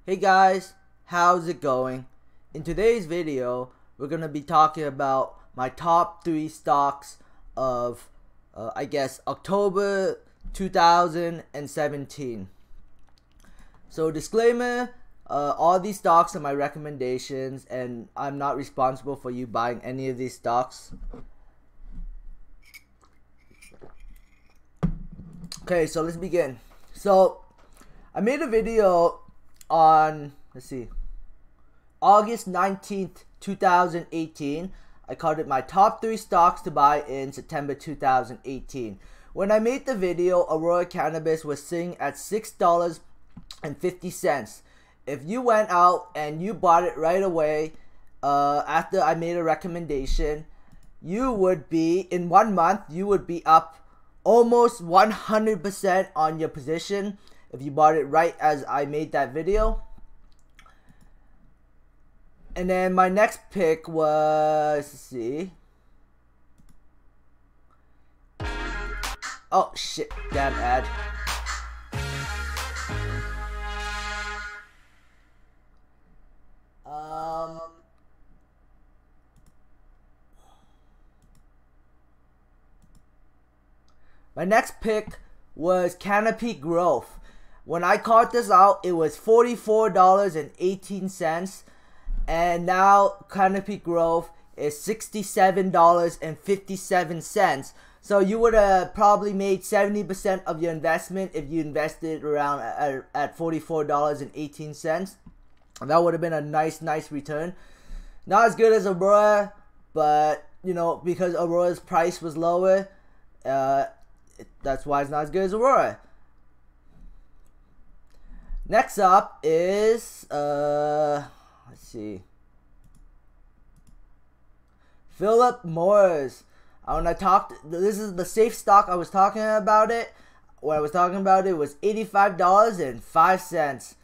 Hey guys, how's it going? In today's video, we're going to be talking about my top 3 stocks of, I guess, October 2017. So disclaimer, all these stocks are my recommendations and I'm not responsible for you buying any of these stocks. Okay, so let's begin. So, I made a video on, August 19th, 2018. I called it my top 3 stocks to buy in September 2018. When I made the video, Aurora Cannabis was sitting at $6.50. If you went out and you bought it right away after I made a recommendation, you would be, in 1 month, you would be up almost 100% on your position if you bought it right as I made that video. And then my next pick was, oh shit, damn ad. My next pick was Canopy Growth. When I called this out, it was $44.18, and now Canopy Growth is $67.57. So you would have probably made 70% of your investment if you invested around at $44.18. That would have been a nice return. Not as good as Aurora, but you know, because Aurora's price was lower, that's why it's not as good as Aurora. Next up is Philip Morris. This is the safe stock I was talking about it. When I was talking about it was $85.05.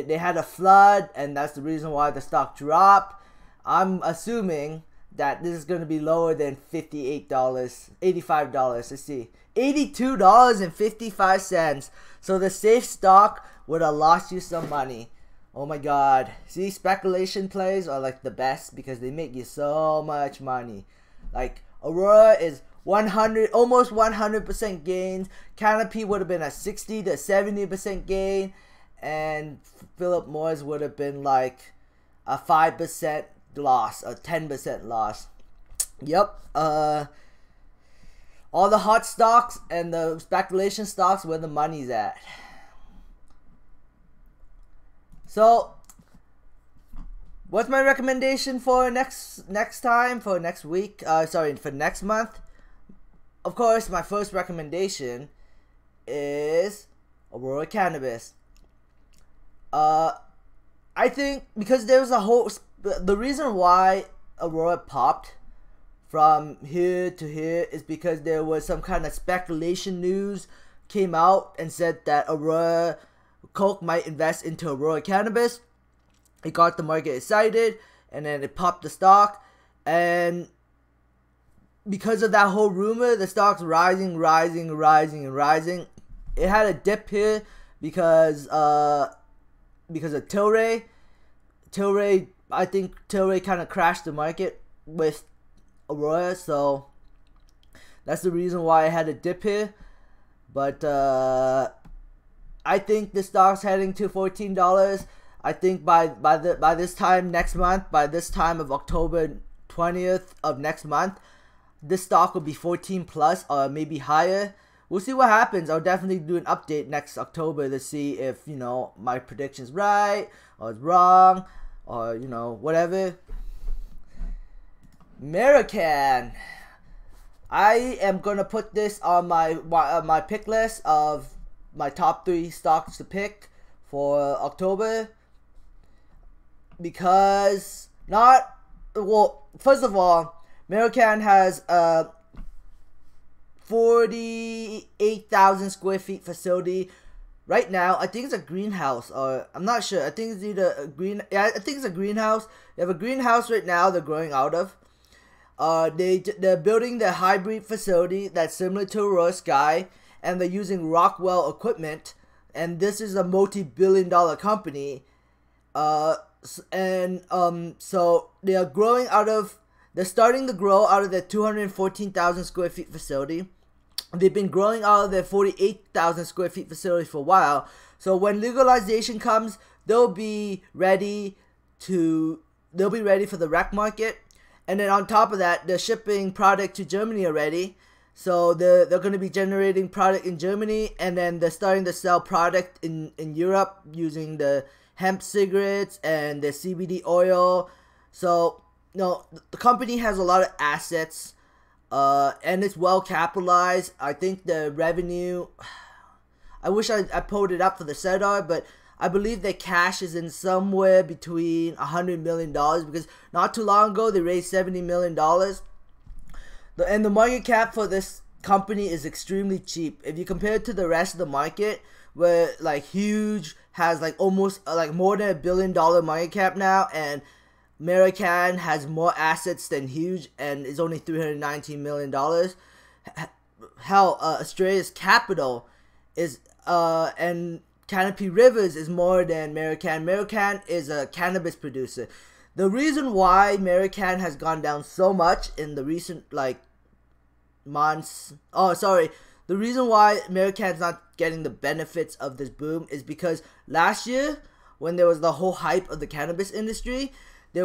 They had a flood, and that's the reason why the stock dropped. I'm assuming that this is going to be lower than $85. Let's see, $82.55. So the safe stock would have lost you some money. Oh my god. See, speculation plays are like the best because they make you so much money. Like Aurora is 100, almost 100% gains. Canopy would have been a 60 to 70% gain, and Philip Morris would have been like a 5% loss, a 10% loss. Yep. All the hot stocks and the speculation stocks where the money's at. So, what's my recommendation for next week? For next month. Of course, my first recommendation is Aurora Cannabis. I think because there was the reason why Aurora popped from here to here is because there was some kind of speculation news came out and said that Aurora Coke might invest into Aurora Cannabis. It got the market excited, and then it popped the stock, and because of that whole rumor, the stock's rising. It had a dip here because of Tilray. I think Tilray kind of crashed the market with Aurora, so that's the reason why I had a dip here. But I think the stock's heading to $14. I think by this time next month, by this time of October 20th of next month, this stock will be 14 plus or maybe higher. We'll see what happens. I'll definitely do an update next October to see if, you know, my prediction's right or it's wrong or, you know, whatever. American. I am gonna put this on my pick list of my top 3 stocks to pick for October, because first of all, American has a 48,000 square feet facility right now. I think it's a greenhouse, or I'm not sure. I think it's either a I think it's a greenhouse. They have a greenhouse right now they're growing out of. They're building the hybrid facility that's similar to Aurora Sky, and they're using Rockwell equipment and this is a multi-billion-dollar company. So they are growing they're starting to grow out of their 214,000 square feet facility. They've been growing out of their 48,000 square feet facility for a while. So when legalization comes, they'll be ready for the rec market. And then on top of that, they're shipping product to Germany already. So they're going to be generating product in Germany, and then they're starting to sell product in Europe using the hemp cigarettes and the CBD oil. So, the company has a lot of assets, and it's well capitalized. I think the revenue, I wish I pulled it up for the SEDAR, but I believe their cash is in somewhere between $100 million, because not too long ago they raised $70 million. And the market cap for this company is extremely cheap. If you compare it to the rest of the market, where like Huge has like almost like more than $1 billion market cap now, and American has more assets than Huge and is only $319 million. Hell, Australia's capital is and Canopy Rivers is more than American. American is a cannabis producer. The reason why American has gone down so much in the recent months, the reason why American's not getting the benefits of this boom is because last year, when there was the whole hype of the cannabis industry, they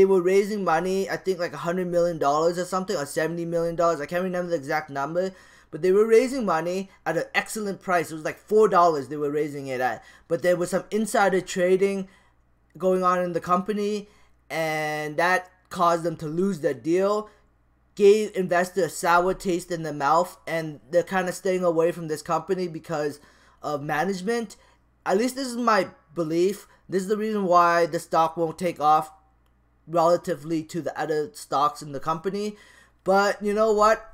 were raising money, I think like $100 million or something, or $70 million. I can't remember the exact number, but they were raising money at an excellent price. It was like $4 they were raising it at. But there was some insider trading going on in the company, and that caused them to lose their deal, gave investors a sour taste in their mouth, and they're kind of staying away from this company because of management. At least this is my belief. This is the reason why the stock won't take off relatively to the other stocks in the company. But you know what?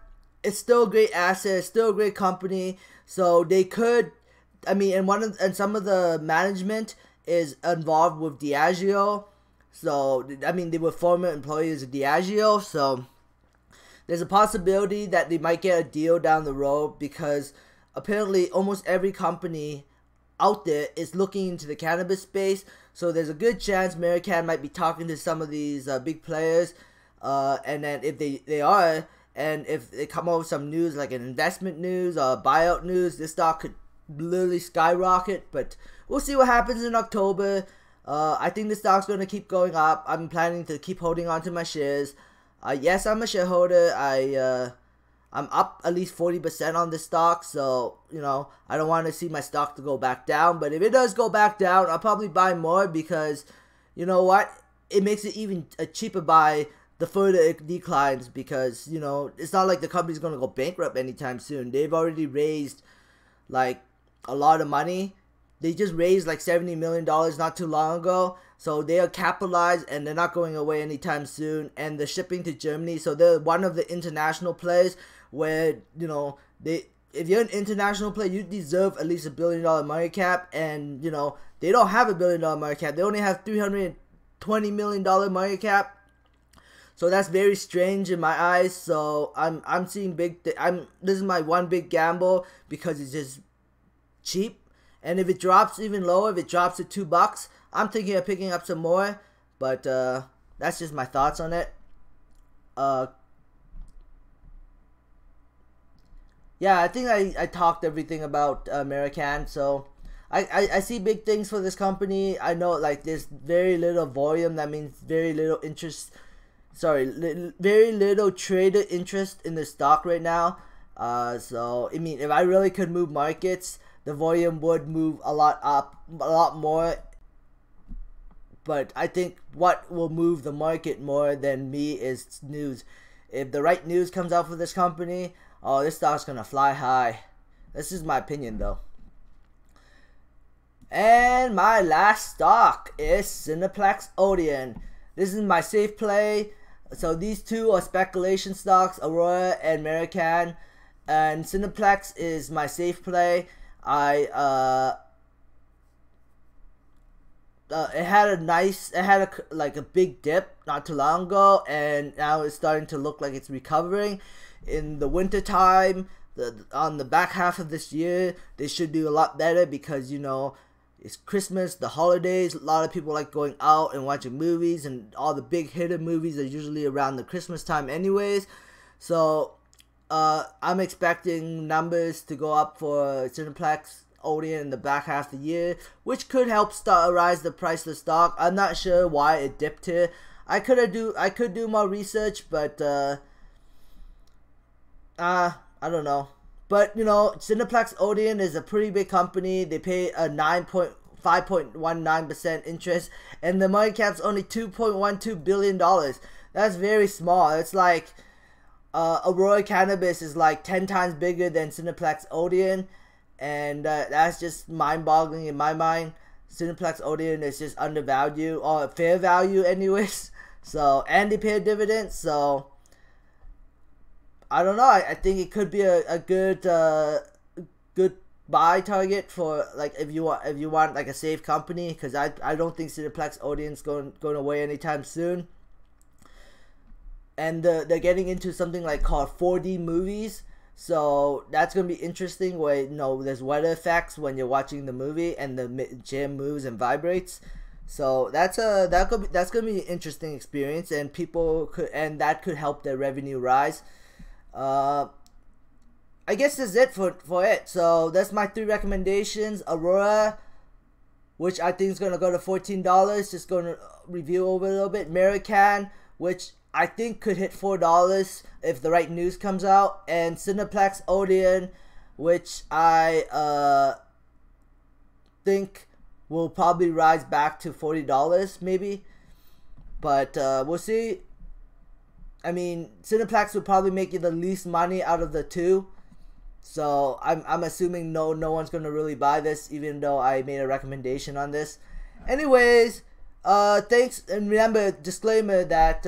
It's still a great asset. It's still a great company. So they could, and some of the management is involved with Diageo. So they were former employees of Diageo. So there's a possibility that they might get a deal down the road, because apparently almost every company out there is looking into the cannabis space. So there's a good chance American might be talking to some of these big players, and then if they are, and if they come up with some news like an investment news or buyout news, this stock could literally skyrocket. But we'll see what happens in October. I think the stock's going to keep going up. I'm planning to keep holding on to my shares. Yes, I'm a shareholder. I'm up at least 40% on this stock, so, I don't want to see my stock to go back down. But if it does go back down, I'll probably buy more, because, you know what, it makes it even a cheaper buy the further it declines, because, it's not like the company's going to go bankrupt anytime soon. They've already raised, like, a lot of money. They just raised, like, $70 million not too long ago. So they are capitalized, and they're not going away anytime soon. And they're shipping to Germany, so they're one of the international players where, if you're an international player, you deserve at least $1 billion market cap. And, they don't have $1 billion market cap. They only have $320 million market cap. So that's very strange in my eyes. So I'm seeing this is my one big gamble, because it's just cheap. And if it drops even lower, if it drops to $2, I'm thinking of picking up some more. But that's just my thoughts on it. Yeah, I think I talked everything about American. So I see big things for this company. I know, like, there's very little volume. That means very little interest. Very little trader interest in the stock right now. So if I really could move markets, the volume would move a lot more. But I think what will move the market more than me is news. If the right news comes out for this company, this stock's gonna fly high. This is my opinion, though. And my last stock is Cineplex Odeon. This is my safe play. So these two are speculation stocks, Aurora and American. And Cineplex is my safe play. It had a big dip not too long ago, and now it's starting to look like it's recovering. In the winter time, on the back half of this year, they should do a lot better because, you know, it's Christmas, the holidays. A lot of people like going out and watching movies, and all the big hitter movies are usually around the Christmas time anyways. So I'm expecting numbers to go up for Cineplex Odeon in the back half of the year, which could help rise the price of the stock. I'm not sure why it dipped here. I could do more research, but I don't know. But, you know, Cineplex Odeon is a pretty big company. They pay a 5.19% interest, and the market cap's only $2.12 billion. That's very small. It's like Aurora Cannabis is like 10 times bigger than Cineplex Odeon, and that's just mind-boggling in my mind. Cineplex Odeon is just undervalued, or fair value anyways. So, and they pay a dividend, so I don't know. I think it could be a good good buy target for, like, if you want like a safe company, because I don't think Cineplex Odeon's going away anytime soon. And they're getting into something like called 4D movies, so that's gonna be interesting. Where, you know, there's weather effects when you're watching the movie, and the chair moves and vibrates. So that's gonna be an interesting experience, and that could help their revenue rise. I guess that's it for it. So that's my 3 recommendations. Aurora, which I think is going to go to $14. Just going to review over a little bit. Marican, which I think could hit $4 if the right news comes out. And Cineplex Odeon, which I think will probably rise back to $40 maybe. But we'll see. I mean, Cineplex would probably make you the least money out of the 2. So I'm assuming no one's gonna really buy this, even though I made a recommendation on this. Anyways, thanks, and remember, disclaimer that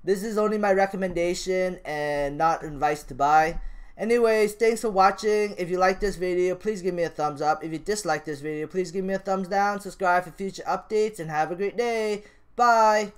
this is only my recommendation and not advice to buy. Anyways, thanks for watching. If you like this video, please give me a thumbs up. If you dislike this video, please give me a thumbs down. Subscribe for future updates, and have a great day. Bye.